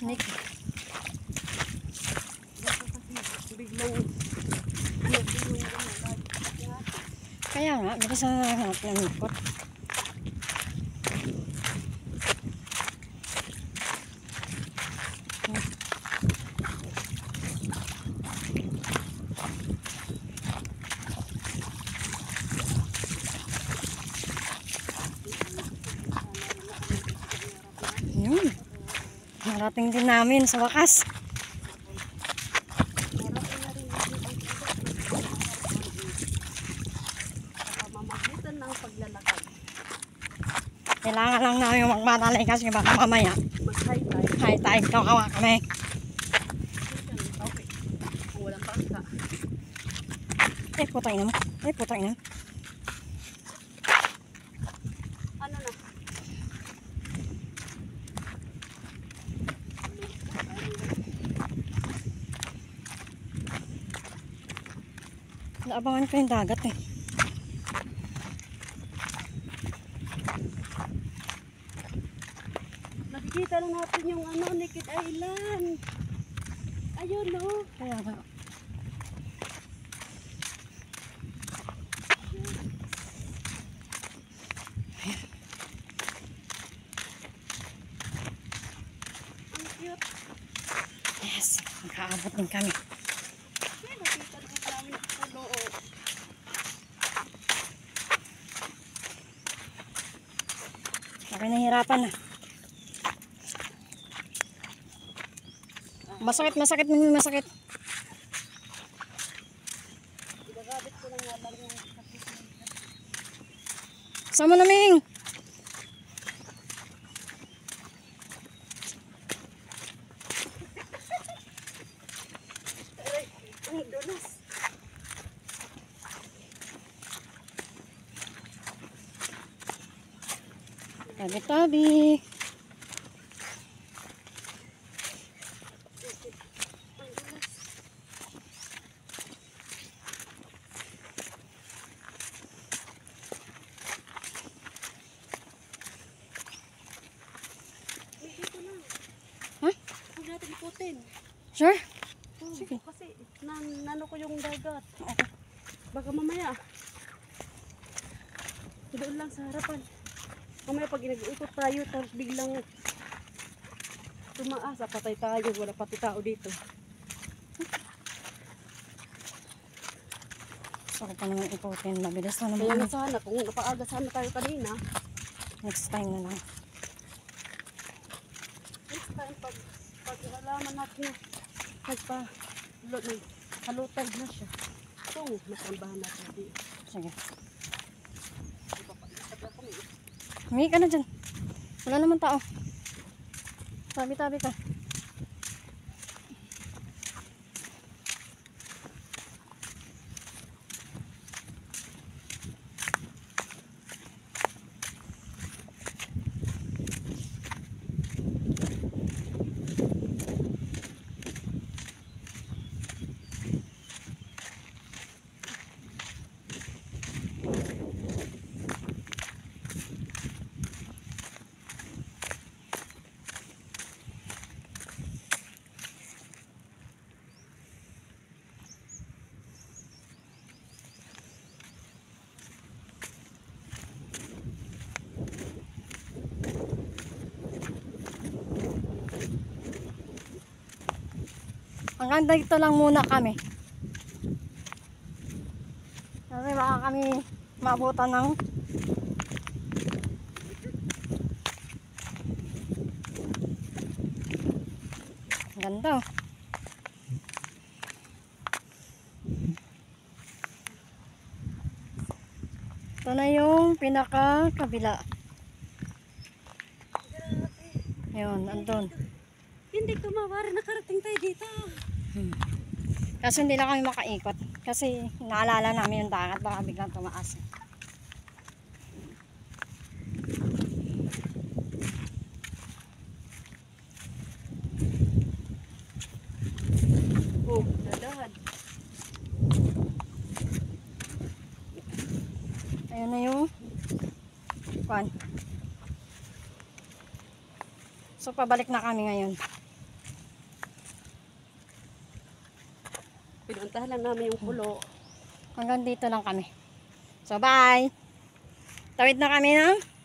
Nick. Kaya nga, bilis na hanap ng ikot. Yun. Narating din namin sa wakas. Mamagitan ng paglalakad. Kailangan lang namin magmatalay kasi baka mamaya Mag-high tide. high tide kawawa kami. Okay. Kung walang bangka. Putang ina mo. Putang ina. Ano na? Naabangan ko yung dagat eh. Nakikita lang natin yung Naked Island. Ayun no. Kaya nga. Ang cute. Yes. Magkaabot din kami. Nakita na namin sa loob. Okay, nahihirapan na. Masakit. Gagabit ko lang nga lang yung Sama na, Ming. ang dulas. Tabi-tabi. Ha? Huwag natin ikutin. Sure? Sige. Kasi nano ko yung dagat. Baka mamaya. Doon lang sa harapan. Mamaya pag nag-uikot tayo tapos biglang tumaas. Patay tayo. Wala pati tao dito. Gusto ko pa naman ikutin. Mabilis na Kaya naman. nga sana kung napaaga sana tayo kanina. Next time na lang. Next time pag alaman natin na halutag na siya. So, nasambahan natin dito. Sige. Humingi ka na dyan. Wala naman tao. Tabi-tabi ka. Hanggang dito lang muna kami. Kasi baka kami maabutan ng ganda. Ito na yung pinaka kabila. Yun, andun. Hindi ko mawari. Nakarating tayo dito. Kasi hindi na kami makaikot. Kasi naalala namin yung dagat. Baka biglang tumaas. Oh, dadahan. Ayun na yung kwan. So pabalik na kami ngayon. Pinuntahan lang namin yung pulo. Hanggang dito lang kami. So, bye! Tawid na kami ng